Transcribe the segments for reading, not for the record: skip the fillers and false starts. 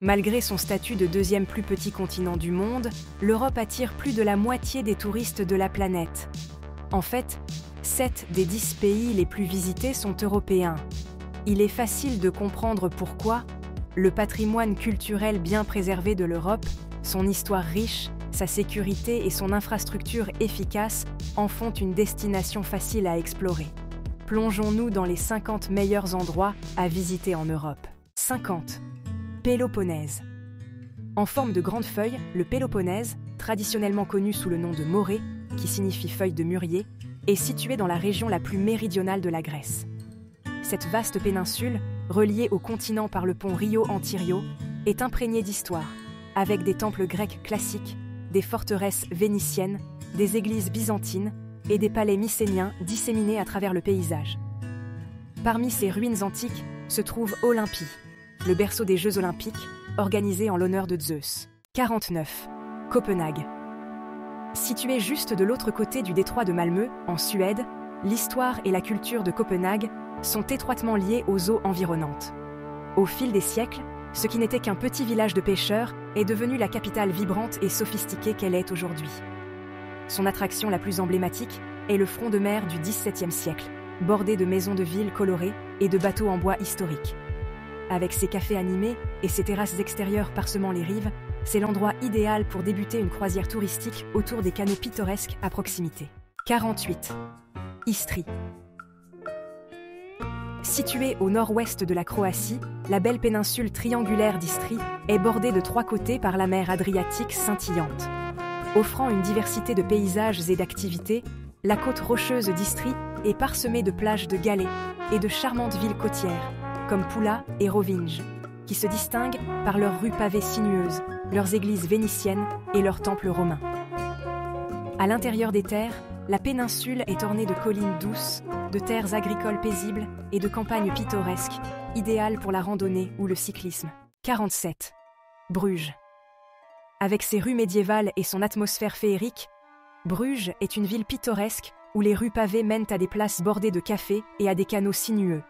Malgré son statut de deuxième plus petit continent du monde, l'Europe attire plus de la moitié des touristes de la planète. En fait, 7 des 10 pays les plus visités sont européens. Il est facile de comprendre pourquoi. Le patrimoine culturel bien préservé de l'Europe, son histoire riche, sa sécurité et son infrastructure efficace en font une destination facile à explorer. Plongeons-nous dans les 50 meilleurs endroits à visiter en Europe. 50. Péloponnèse. En forme de grande feuille, le Péloponnèse, traditionnellement connu sous le nom de Morée, qui signifie feuille de mûrier, est situé dans la région la plus méridionale de la Grèce. Cette vaste péninsule, reliée au continent par le pont Rio-Antirio, est imprégnée d'histoire, avec des temples grecs classiques, des forteresses vénitiennes, des églises byzantines et des palais mycéniens disséminés à travers le paysage. Parmi ces ruines antiques se trouve Olympie, le berceau des Jeux olympiques, organisé en l'honneur de Zeus. 49. Copenhague. Située juste de l'autre côté du détroit de Malmö, en Suède, l'histoire et la culture de Copenhague sont étroitement liées aux eaux environnantes. Au fil des siècles, ce qui n'était qu'un petit village de pêcheurs est devenu la capitale vibrante et sophistiquée qu'elle est aujourd'hui. Son attraction la plus emblématique est le front de mer du XVIIe siècle, bordé de maisons de ville colorées et de bateaux en bois historiques. Avec ses cafés animés et ses terrasses extérieures parsemant les rives, c'est l'endroit idéal pour débuter une croisière touristique autour des canaux pittoresques à proximité. 48. Istrie. Située au nord-ouest de la Croatie, la belle péninsule triangulaire d'Istrie est bordée de 3 côtés par la mer Adriatique scintillante. Offrant une diversité de paysages et d'activités, la côte rocheuse d'Istrie est parsemée de plages de galets et de charmantes villes côtières, comme Pula et Rovinj, qui se distinguent par leurs rues pavées sinueuses, leurs églises vénitiennes et leurs temples romains. À l'intérieur des terres, la péninsule est ornée de collines douces, de terres agricoles paisibles et de campagnes pittoresques, idéales pour la randonnée ou le cyclisme. 47. Bruges. Avec ses rues médiévales et son atmosphère féerique, Bruges est une ville pittoresque où les rues pavées mènent à des places bordées de cafés et à des canaux sinueux.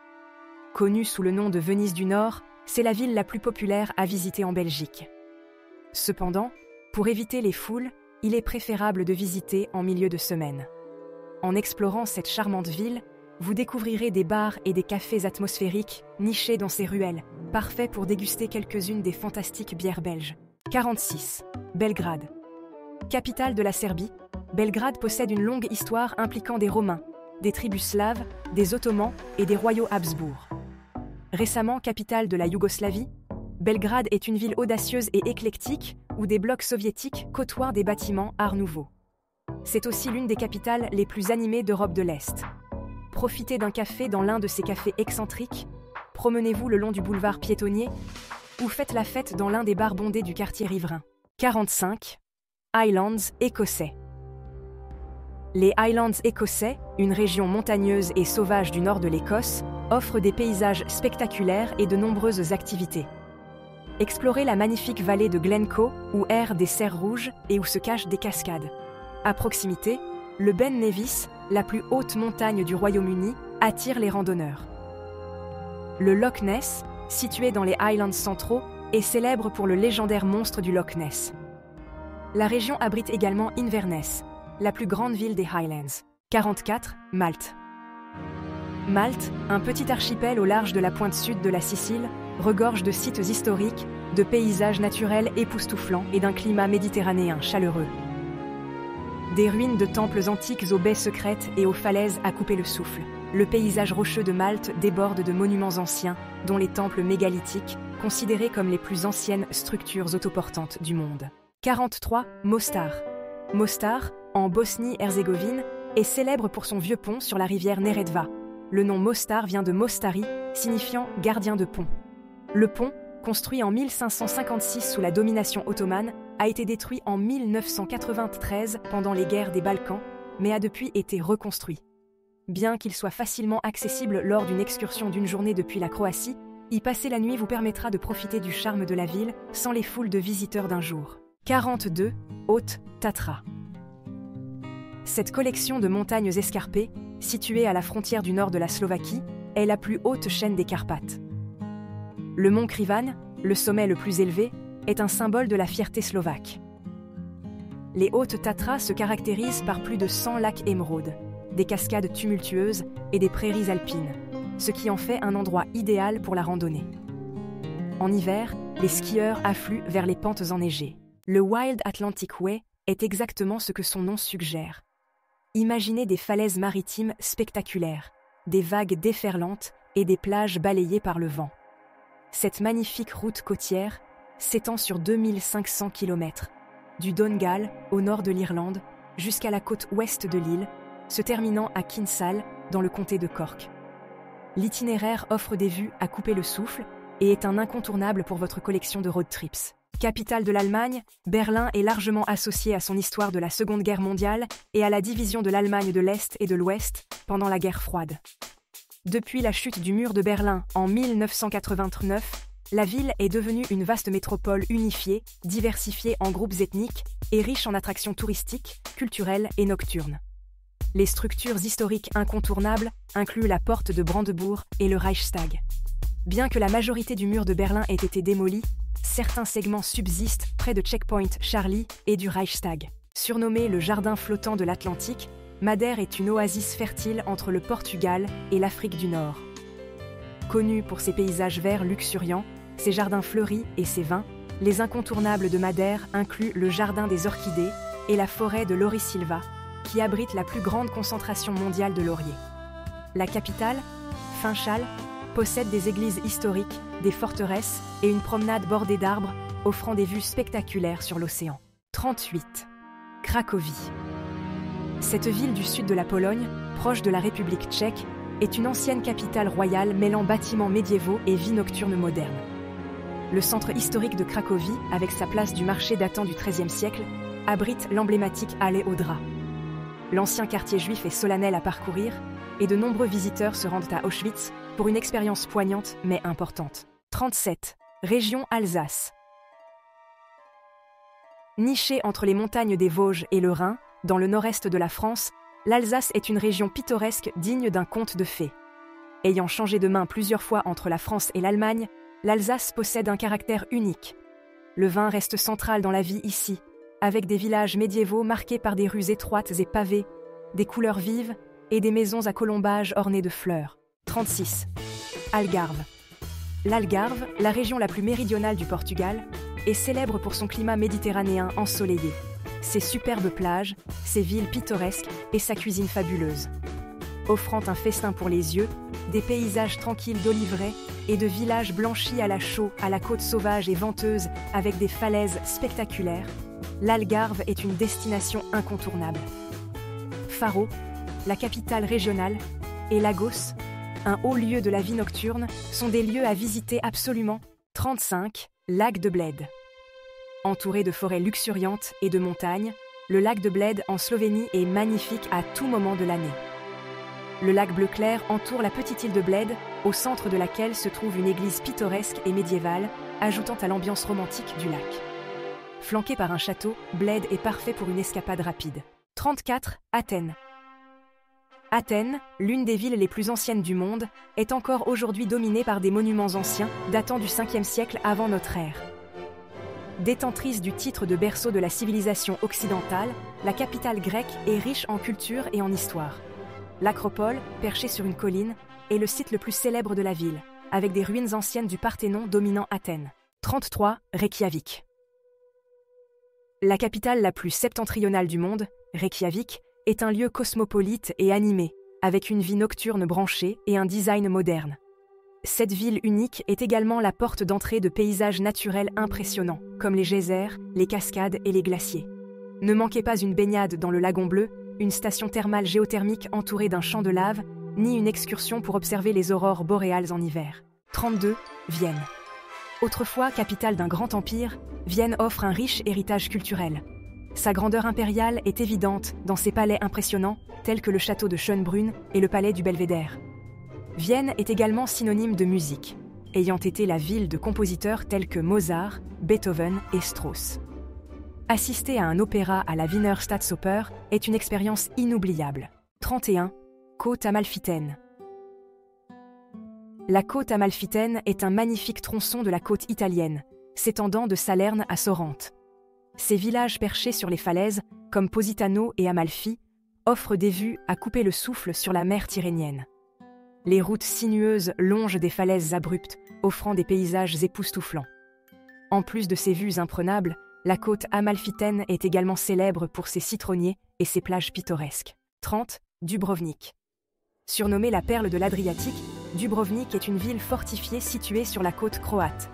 Connue sous le nom de Venise du Nord, c'est la ville la plus populaire à visiter en Belgique. Cependant, pour éviter les foules, il est préférable de visiter en milieu de semaine. En explorant cette charmante ville, vous découvrirez des bars et des cafés atmosphériques nichés dans ces ruelles, parfaits pour déguster quelques-unes des fantastiques bières belges. 46. Belgrade. Capitale de la Serbie, Belgrade possède une longue histoire impliquant des Romains, des tribus slaves, des Ottomans et des royaux Habsbourg. Récemment capitale de la Yougoslavie, Belgrade est une ville audacieuse et éclectique où des blocs soviétiques côtoient des bâtiments Art Nouveau. C'est aussi l'une des capitales les plus animées d'Europe de l'Est. Profitez d'un café dans l'un de ces cafés excentriques, promenez-vous le long du boulevard piétonnier ou faites la fête dans l'un des bars bondés du quartier riverain. 45. Highlands écossais. Les Highlands écossais, une région montagneuse et sauvage du nord de l'Écosse, offrent des paysages spectaculaires et de nombreuses activités. Explorez la magnifique vallée de Glencoe, où errent des cerfs rouges et où se cachent des cascades. À proximité, le Ben Nevis, la plus haute montagne du Royaume-Uni, attire les randonneurs. Le Loch Ness, situé dans les Highlands centraux, est célèbre pour le légendaire monstre du Loch Ness. La région abrite également Inverness, la plus grande ville des Highlands. 44. Malte. Malte, un petit archipel au large de la pointe sud de la Sicile, regorge de sites historiques, de paysages naturels époustouflants et d'un climat méditerranéen chaleureux. Des ruines de temples antiques aux baies secrètes et aux falaises à couper le souffle. Le paysage rocheux de Malte déborde de monuments anciens, dont les temples mégalithiques, considérés comme les plus anciennes structures autoportantes du monde. 43. Mostar. Mostar, en Bosnie-Herzégovine, est célèbre pour son vieux pont sur la rivière Neretva. Le nom Mostar vient de Mostari, signifiant « gardien de pont ». Le pont, construit en 1556 sous la domination ottomane, a été détruit en 1993 pendant les guerres des Balkans, mais a depuis été reconstruit. Bien qu'il soit facilement accessible lors d'une excursion d'une journée depuis la Croatie, y passer la nuit vous permettra de profiter du charme de la ville sans les foules de visiteurs d'un jour. 42. Haute Tatra. Cette collection de montagnes escarpées, située à la frontière du nord de la Slovaquie, est la plus haute chaîne des Carpates. Le mont Krivan, le sommet le plus élevé, est un symbole de la fierté slovaque. Les Hautes Tatras se caractérisent par plus de 100 lacs émeraudes, des cascades tumultueuses et des prairies alpines, ce qui en fait un endroit idéal pour la randonnée. En hiver, les skieurs affluent vers les pentes enneigées. Le Wild Atlantic Way est exactement ce que son nom suggère. Imaginez des falaises maritimes spectaculaires, des vagues déferlantes et des plages balayées par le vent. Cette magnifique route côtière s'étend sur 2500 km, du Donegal, au nord de l'Irlande, jusqu'à la côte ouest de l'île, se terminant à Kinsale, dans le comté de Cork. L'itinéraire offre des vues à couper le souffle et est un incontournable pour votre collection de road trips. Capitale de l'Allemagne, Berlin est largement associée à son histoire de la Seconde Guerre mondiale et à la division de l'Allemagne de l'Est et de l'Ouest pendant la guerre froide. Depuis la chute du mur de Berlin en 1989, la ville est devenue une vaste métropole unifiée, diversifiée en groupes ethniques et riche en attractions touristiques, culturelles et nocturnes. Les structures historiques incontournables incluent la porte de Brandebourg et le Reichstag. Bien que la majorité du mur de Berlin ait été démolie, certains segments subsistent près de Checkpoint Charlie et du Reichstag. Surnommé le jardin flottant de l'Atlantique, Madère est une oasis fertile entre le Portugal et l'Afrique du Nord. Connu pour ses paysages verts luxuriants, ses jardins fleuris et ses vins, les incontournables de Madère incluent le jardin des orchidées et la forêt de Laurisilva, qui abrite la plus grande concentration mondiale de lauriers. La capitale, Funchal, possède des églises historiques, des forteresses et une promenade bordée d'arbres, offrant des vues spectaculaires sur l'océan. 38. Cracovie. Cette ville du sud de la Pologne, proche de la République tchèque, est une ancienne capitale royale mêlant bâtiments médiévaux et vie nocturne moderne. Le centre historique de Cracovie, avec sa place du marché datant du XIIIe siècle, abrite l'emblématique allée aux draps. L'ancien quartier juif est solennel à parcourir, et de nombreux visiteurs se rendent à Auschwitz pour une expérience poignante mais importante. 37. Région Alsace. Nichée entre les montagnes des Vosges et le Rhin, dans le nord-est de la France, l'Alsace est une région pittoresque digne d'un conte de fées. Ayant changé de main plusieurs fois entre la France et l'Allemagne, l'Alsace possède un caractère unique. Le vin reste central dans la vie ici, avec des villages médiévaux marqués par des rues étroites et pavées, des couleurs vives et des maisons à colombages ornées de fleurs. 36. Algarve. L'Algarve, la région la plus méridionale du Portugal, est célèbre pour son climat méditerranéen ensoleillé, ses superbes plages, ses villes pittoresques et sa cuisine fabuleuse. Offrant un festin pour les yeux, des paysages tranquilles d'oliveraies et de villages blanchis à la chaux à la côte sauvage et venteuse avec des falaises spectaculaires, l'Algarve est une destination incontournable. Faro, la capitale régionale, et Lagos, un haut lieu de la vie nocturne, sont des lieux à visiter absolument. 35. Lac de Bled. Entouré de forêts luxuriantes et de montagnes, le lac de Bled en Slovénie est magnifique à tout moment de l'année. Le lac bleu clair entoure la petite île de Bled, au centre de laquelle se trouve une église pittoresque et médiévale, ajoutant à l'ambiance romantique du lac. Flanqué par un château, Bled est parfait pour une escapade rapide. 34. Athènes. Athènes, l'une des villes les plus anciennes du monde, est encore aujourd'hui dominée par des monuments anciens datant du 5e siècle avant notre ère. Détentrice du titre de berceau de la civilisation occidentale, la capitale grecque est riche en culture et en histoire. L'Acropole, perchée sur une colline, est le site le plus célèbre de la ville, avec des ruines anciennes du Parthénon dominant Athènes. 33. Reykjavik. La capitale la plus septentrionale du monde, Reykjavik, est un lieu cosmopolite et animé, avec une vie nocturne branchée et un design moderne. Cette ville unique est également la porte d'entrée de paysages naturels impressionnants, comme les geysers, les cascades et les glaciers. Ne manquez pas une baignade dans le lagon bleu, une station thermale géothermique entourée d'un champ de lave, ni une excursion pour observer les aurores boréales en hiver. 32. Vienne. Autrefois capitale d'un grand empire, Vienne offre un riche héritage culturel. Sa grandeur impériale est évidente dans ses palais impressionnants, tels que le château de Schönbrunn et le palais du Belvédère. Vienne est également synonyme de musique, ayant été la ville de compositeurs tels que Mozart, Beethoven et Strauss. Assister à un opéra à la Wiener Staatsoper est une expérience inoubliable. 31. Côte Amalfitaine. La côte amalfitaine est un magnifique tronçon de la côte italienne, s'étendant de Salerne à Sorrente. Ces villages perchés sur les falaises, comme Positano et Amalfi, offrent des vues à couper le souffle sur la mer Tyrrhénienne. Les routes sinueuses longent des falaises abruptes, offrant des paysages époustouflants. En plus de ces vues imprenables, la côte amalfitaine est également célèbre pour ses citronniers et ses plages pittoresques. 30. Dubrovnik. Surnommée la perle de l'Adriatique, Dubrovnik est une ville fortifiée située sur la côte croate.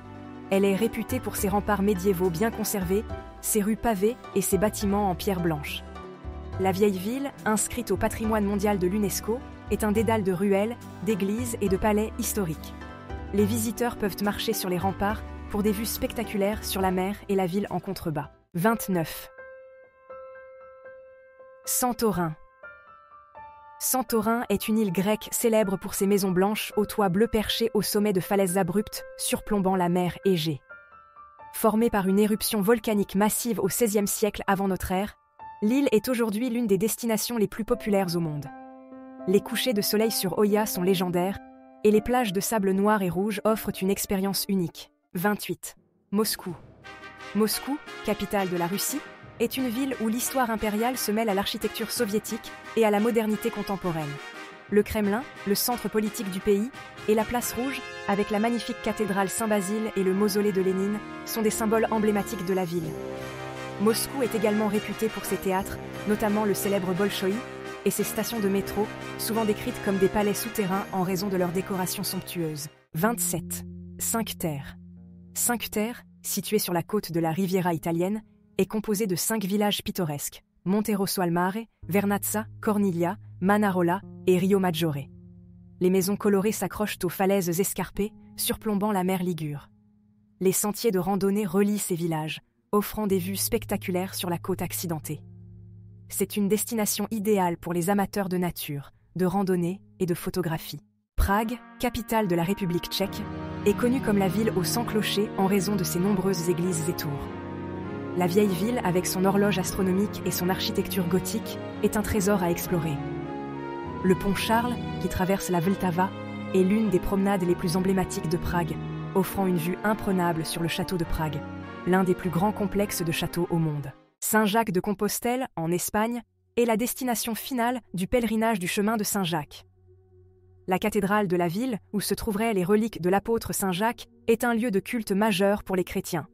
Elle est réputée pour ses remparts médiévaux bien conservés, ses rues pavées et ses bâtiments en pierre blanche. La vieille ville, inscrite au patrimoine mondial de l'UNESCO, est un dédale de ruelles, d'églises et de palais historiques. Les visiteurs peuvent marcher sur les remparts pour des vues spectaculaires sur la mer et la ville en contrebas. 29. Santorin. Santorin est une île grecque célèbre pour ses maisons blanches aux toits bleus perchés au sommet de falaises abruptes surplombant la mer Égée. Formée par une éruption volcanique massive au XVIe siècle avant notre ère, l'île est aujourd'hui l'une des destinations les plus populaires au monde. Les couchers de soleil sur Oya sont légendaires et les plages de sable noir et rouge offrent une expérience unique. 28. Moscou. Moscou, capitale de la Russie, est une ville où l'histoire impériale se mêle à l'architecture soviétique et à la modernité contemporaine. Le Kremlin, le centre politique du pays, et la place Rouge, avec la magnifique cathédrale Saint-Basile et le mausolée de Lénine, sont des symboles emblématiques de la ville. Moscou est également réputé pour ses théâtres, notamment le célèbre Bolchoï, et ses stations de métro, souvent décrites comme des palais souterrains en raison de leur décoration somptueuse. 27. Cinque Terre. Cinque Terre, située sur la côte de la Riviera italienne, est composée de 5 villages pittoresques: Monterosso al Mare, Vernazza, Corniglia, Manarola et Rio Maggiore. Les maisons colorées s'accrochent aux falaises escarpées, surplombant la mer Ligure. Les sentiers de randonnée relient ces villages, offrant des vues spectaculaires sur la côte accidentée. C'est une destination idéale pour les amateurs de nature, de randonnée et de photographie. Prague, capitale de la République tchèque, est connue comme la ville aux 100 clochers en raison de ses nombreuses églises et tours. La vieille ville, avec son horloge astronomique et son architecture gothique, est un trésor à explorer. Le pont Charles, qui traverse la Vltava, est l'une des promenades les plus emblématiques de Prague, offrant une vue imprenable sur le château de Prague, l'un des plus grands complexes de châteaux au monde. Saint-Jacques de Compostelle, en Espagne, est la destination finale du pèlerinage du chemin de Saint-Jacques. La cathédrale de la ville, où se trouveraient les reliques de l'apôtre Saint-Jacques, est un lieu de culte majeur pour les chrétiens.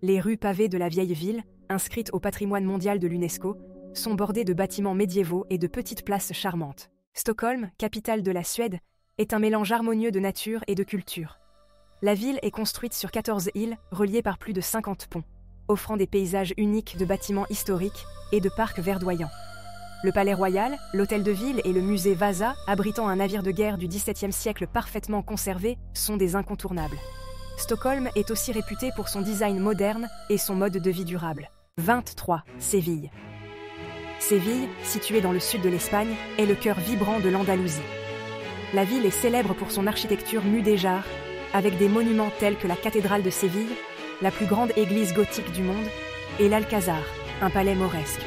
Les rues pavées de la vieille ville, inscrites au patrimoine mondial de l'UNESCO, sont bordées de bâtiments médiévaux et de petites places charmantes. Stockholm, capitale de la Suède, est un mélange harmonieux de nature et de culture. La ville est construite sur 14 îles, reliées par plus de 50 ponts, offrant des paysages uniques de bâtiments historiques et de parcs verdoyants. Le palais royal, l'hôtel de ville et le musée Vasa, abritant un navire de guerre du XVIIe siècle parfaitement conservé, sont des incontournables. Stockholm est aussi réputé pour son design moderne et son mode de vie durable. 23. Séville. Séville, située dans le sud de l'Espagne, est le cœur vibrant de l'Andalousie. La ville est célèbre pour son architecture mudéjar, avec des monuments tels que la cathédrale de Séville, la plus grande église gothique du monde, et l'Alcazar, un palais mauresque.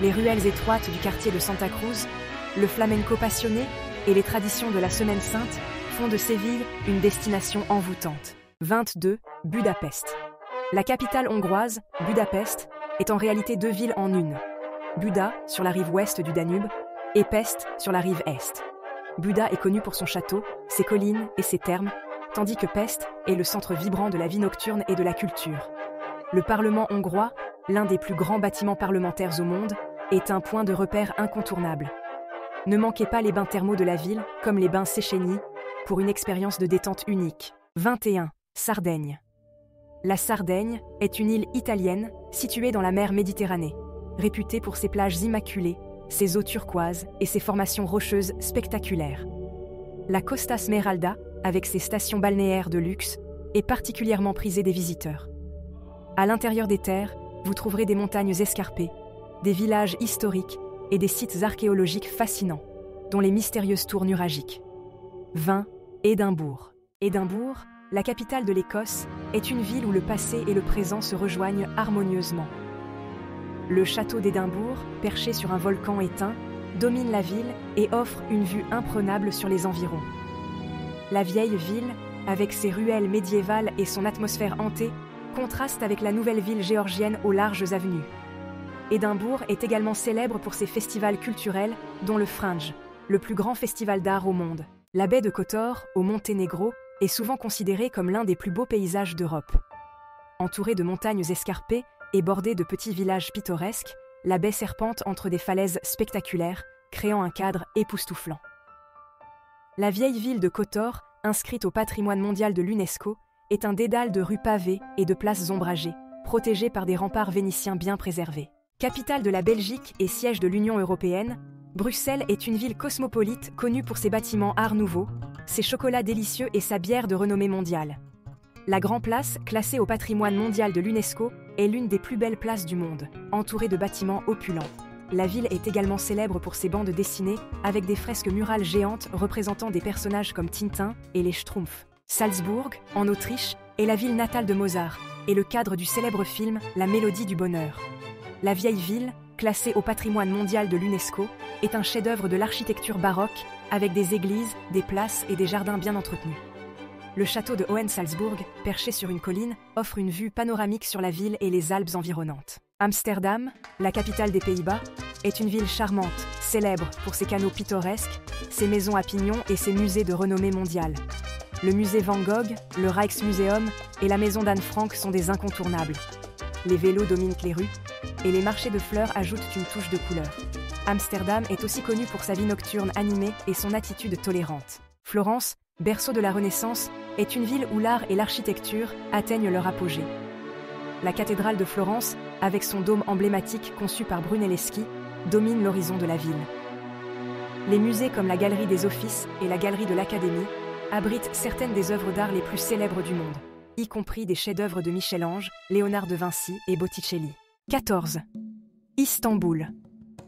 Les ruelles étroites du quartier de Santa Cruz, le flamenco passionné et les traditions de la Semaine Sainte font de Séville une destination envoûtante. 22. Budapest. La capitale hongroise, Budapest, est en réalité 2 villes en une. Buda, sur la rive ouest du Danube, et Pest, sur la rive est. Buda est connu pour son château, ses collines et ses thermes, tandis que Pest est le centre vibrant de la vie nocturne et de la culture. Le Parlement hongrois, l'un des plus grands bâtiments parlementaires au monde, est un point de repère incontournable. Ne manquez pas les bains thermaux de la ville, comme les bains Széchenyi, pour une expérience de détente unique. 21. Sardaigne. La Sardaigne est une île italienne située dans la mer Méditerranée, réputée pour ses plages immaculées, ses eaux turquoises et ses formations rocheuses spectaculaires. La Costa Smeralda, avec ses stations balnéaires de luxe, est particulièrement prisée des visiteurs. À l'intérieur des terres, vous trouverez des montagnes escarpées, des villages historiques et des sites archéologiques fascinants, dont les mystérieuses tours nuragiques. 20. Édimbourg. Édimbourg, la capitale de l'Écosse, est une ville où le passé et le présent se rejoignent harmonieusement. Le château d'Édimbourg, perché sur un volcan éteint, domine la ville et offre une vue imprenable sur les environs. La vieille ville, avec ses ruelles médiévales et son atmosphère hantée, contraste avec la nouvelle ville géorgienne aux larges avenues. Édimbourg est également célèbre pour ses festivals culturels, dont le Fringe, le plus grand festival d'art au monde. La baie de Kotor, au Monténégro, est souvent considérée comme l'un des plus beaux paysages d'Europe. Entourée de montagnes escarpées et bordée de petits villages pittoresques, la baie serpente entre des falaises spectaculaires, créant un cadre époustouflant. La vieille ville de Kotor, inscrite au patrimoine mondial de l'UNESCO, est un dédale de rues pavées et de places ombragées, protégées par des remparts vénitiens bien préservés. Capitale de la Belgique et siège de l'Union européenne, Bruxelles est une ville cosmopolite connue pour ses bâtiments Art Nouveau, ses chocolats délicieux et sa bière de renommée mondiale. La Grand Place, classée au patrimoine mondial de l'UNESCO, est l'une des plus belles places du monde, entourée de bâtiments opulents. La ville est également célèbre pour ses bandes dessinées, avec des fresques murales géantes représentant des personnages comme Tintin et les Schtroumpfs. Salzbourg, en Autriche, est la ville natale de Mozart, et le cadre du célèbre film La Mélodie du Bonheur. La vieille ville, classée au patrimoine mondial de l'UNESCO, est un chef-d'œuvre de l'architecture baroque, avec des églises, des places et des jardins bien entretenus. Le château de Hohensalzbourg, perché sur une colline, offre une vue panoramique sur la ville et les Alpes environnantes. Amsterdam, la capitale des Pays-Bas, est une ville charmante, célèbre pour ses canaux pittoresques, ses maisons à pignons et ses musées de renommée mondiale. Le musée Van Gogh, le Rijksmuseum et la maison d'Anne Frank sont des incontournables. Les vélos dominent les rues, et les marchés de fleurs ajoutent une touche de couleur. Amsterdam est aussi connu pour sa vie nocturne animée et son attitude tolérante. Florence, berceau de la Renaissance, est une ville où l'art et l'architecture atteignent leur apogée. La cathédrale de Florence, avec son dôme emblématique conçu par Brunelleschi, domine l'horizon de la ville. Les musées comme la Galerie des Offices et la Galerie de l'Académie abritent certaines des œuvres d'art les plus célèbres du monde, y compris des chefs-d'œuvre de Michel-Ange, Léonard de Vinci et Botticelli. 14. Istanbul.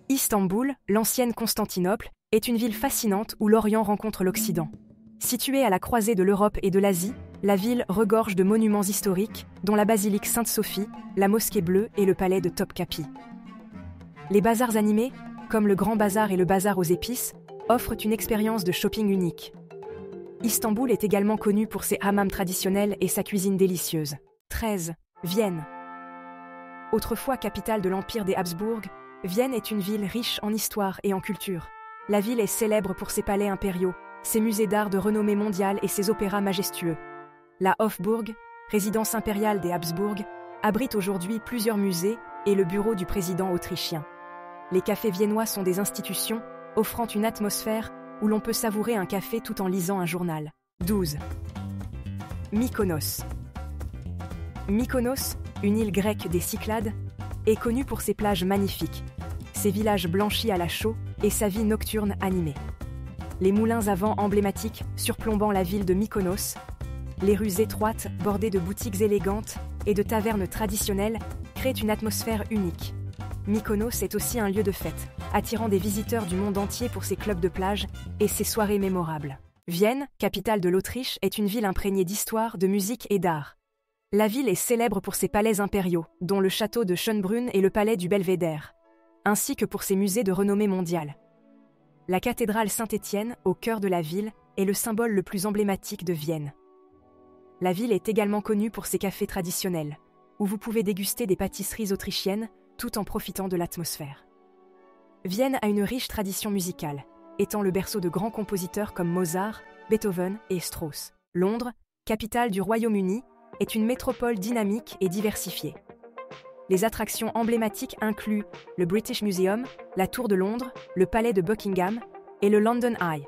Istanbul, l'ancienne Constantinople, est une ville fascinante où l'Orient rencontre l'Occident. Située à la croisée de l'Europe et de l'Asie, la ville regorge de monuments historiques, dont la basilique Sainte-Sophie, la mosquée bleue et le palais de Topkapi. Les bazars animés, comme le Grand Bazar et le Bazar aux épices, offrent une expérience de shopping unique. Istanbul est également connue pour ses hammams traditionnels et sa cuisine délicieuse. 13. Vienne. Autrefois capitale de l'Empire des Habsbourg, Vienne est une ville riche en histoire et en culture. La ville est célèbre pour ses palais impériaux, ses musées d'art de renommée mondiale et ses opéras majestueux. La Hofburg, résidence impériale des Habsbourg, abrite aujourd'hui plusieurs musées et le bureau du président autrichien. Les cafés viennois sont des institutions, offrant une atmosphère où l'on peut savourer un café tout en lisant un journal. 12. Mykonos. Mykonos, une île grecque des Cyclades, est connue pour ses plages magnifiques, ses villages blanchis à la chaux et sa vie nocturne animée. Les moulins à vent emblématiques surplombant la ville de Mykonos, les rues étroites bordées de boutiques élégantes et de tavernes traditionnelles créent une atmosphère unique. Mykonos est aussi un lieu de fête, attirant des visiteurs du monde entier pour ses clubs de plage et ses soirées mémorables. Vienne, capitale de l'Autriche, est une ville imprégnée d'histoire, de musique et d'art. La ville est célèbre pour ses palais impériaux, dont le château de Schönbrunn et le palais du Belvédère, ainsi que pour ses musées de renommée mondiale. La cathédrale Saint-Étienne, au cœur de la ville, est le symbole le plus emblématique de Vienne. La ville est également connue pour ses cafés traditionnels, où vous pouvez déguster des pâtisseries autrichiennes tout en profitant de l'atmosphère. Vienne a une riche tradition musicale, étant le berceau de grands compositeurs comme Mozart, Beethoven et Strauss. Londres, capitale du Royaume-Uni, est une métropole dynamique et diversifiée. Les attractions emblématiques incluent le British Museum, la Tour de Londres, le Palais de Buckingham et le London Eye.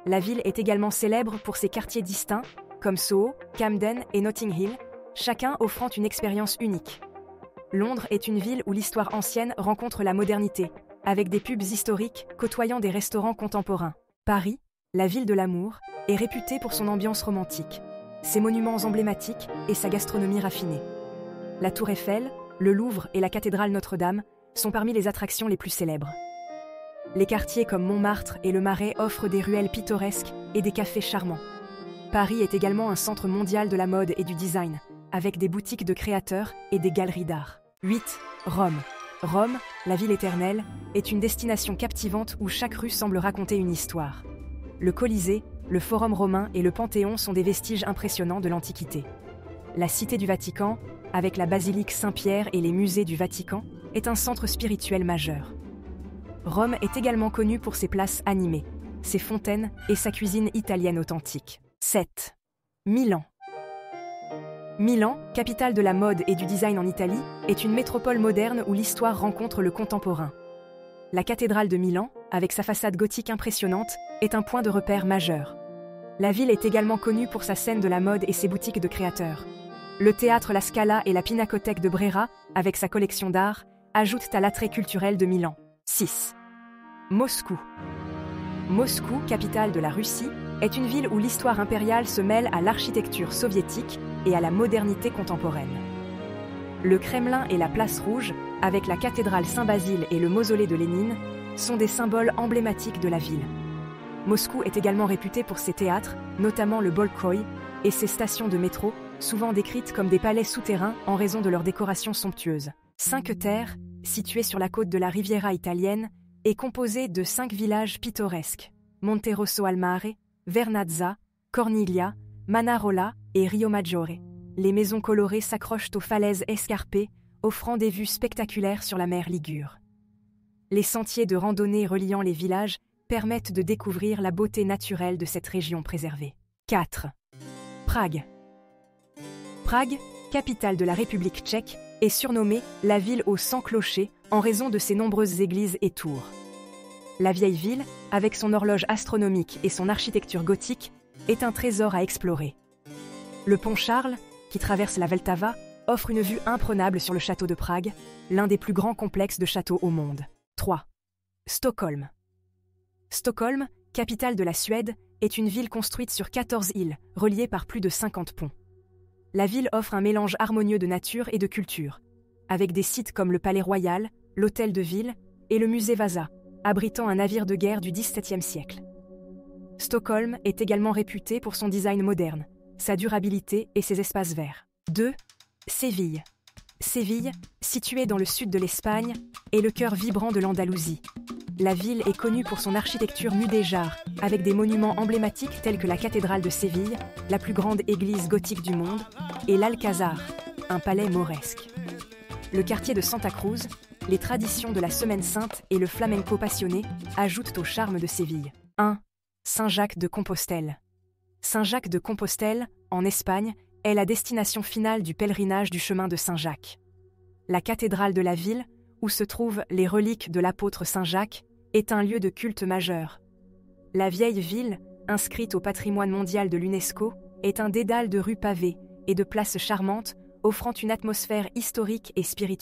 La ville est également célèbre pour ses quartiers distincts, comme Soho, Camden et Notting Hill, chacun offrant une expérience unique. Londres est une ville où l'histoire ancienne rencontre la modernité, avec des pubs historiques côtoyant des restaurants contemporains. Paris, la ville de l'amour, est réputée pour son ambiance romantique, ses monuments emblématiques et sa gastronomie raffinée. La Tour Eiffel, le Louvre et la cathédrale Notre-Dame sont parmi les attractions les plus célèbres. Les quartiers comme Montmartre et le Marais offrent des ruelles pittoresques et des cafés charmants. Paris est également un centre mondial de la mode et du design, avec des boutiques de créateurs et des galeries d'art. 8. Rome. Rome, la ville éternelle, est une destination captivante où chaque rue semble raconter une histoire. Le Colisée, le Forum romain et le Panthéon sont des vestiges impressionnants de l'Antiquité. La Cité du Vatican, avec la basilique Saint-Pierre et les musées du Vatican, est un centre spirituel majeur. Rome est également connue pour ses places animées, ses fontaines et sa cuisine italienne authentique. 7. Milan. Milan, capitale de la mode et du design en Italie, est une métropole moderne où l'histoire rencontre le contemporain. La cathédrale de Milan, avec sa façade gothique impressionnante, est un point de repère majeur. La ville est également connue pour sa scène de la mode et ses boutiques de créateurs. Le théâtre La Scala et la Pinacothèque de Brera, avec sa collection d'art, ajoutent à l'attrait culturel de Milan. 6. Moscou. Moscou, capitale de la Russie, est une ville où l'histoire impériale se mêle à l'architecture soviétique et à la modernité contemporaine. Le Kremlin et la Place Rouge, avec la cathédrale Saint-Basile et le mausolée de Lénine, sont des symboles emblématiques de la ville. Moscou est également réputée pour ses théâtres, notamment le Bolchoï, et ses stations de métro, souvent décrites comme des palais souterrains en raison de leur décoration somptueuse. Cinque Terre, située sur la côte de la Riviera italienne, est composée de 5 villages pittoresques: Monterosso al Mare, Vernazza, Corniglia, Manarola et Rio Maggiore. Les maisons colorées s'accrochent aux falaises escarpées, offrant des vues spectaculaires sur la mer Ligure. Les sentiers de randonnée reliant les villages permettent de découvrir la beauté naturelle de cette région préservée. 4. Prague. Prague, capitale de la République tchèque, est surnommée la ville aux 100 clochers en raison de ses nombreuses églises et tours. La vieille ville, avec son horloge astronomique et son architecture gothique, est un trésor à explorer. Le pont Charles, qui traverse la Vltava, offre une vue imprenable sur le château de Prague, l'un des plus grands complexes de châteaux au monde. 3. Stockholm. Stockholm, capitale de la Suède, est une ville construite sur 14 îles, reliées par plus de 50 ponts. La ville offre un mélange harmonieux de nature et de culture, avec des sites comme le Palais Royal, l'Hôtel de Ville et le musée Vasa, abritant un navire de guerre du XVIIe siècle. Stockholm est également réputé pour son design moderne, sa durabilité et ses espaces verts. 2. Séville. Séville, située dans le sud de l'Espagne, est le cœur vibrant de l'Andalousie. La ville est connue pour son architecture mudéjar, avec des monuments emblématiques tels que la cathédrale de Séville, la plus grande église gothique du monde, et l'Alcazar, un palais mauresque. Le quartier de Santa Cruz, les traditions de la Semaine Sainte et le flamenco passionné ajoutent au charme de Séville. 1. Saint-Jacques de Compostelle. Saint-Jacques de Compostelle, en Espagne, est la destination finale du pèlerinage du chemin de Saint-Jacques. La cathédrale de la ville, où se trouvent les reliques de l'apôtre Saint-Jacques, est un lieu de culte majeur. La vieille ville, inscrite au patrimoine mondial de l'UNESCO, est un dédale de rues pavées et de places charmantes, offrant une atmosphère historique et spirituelle.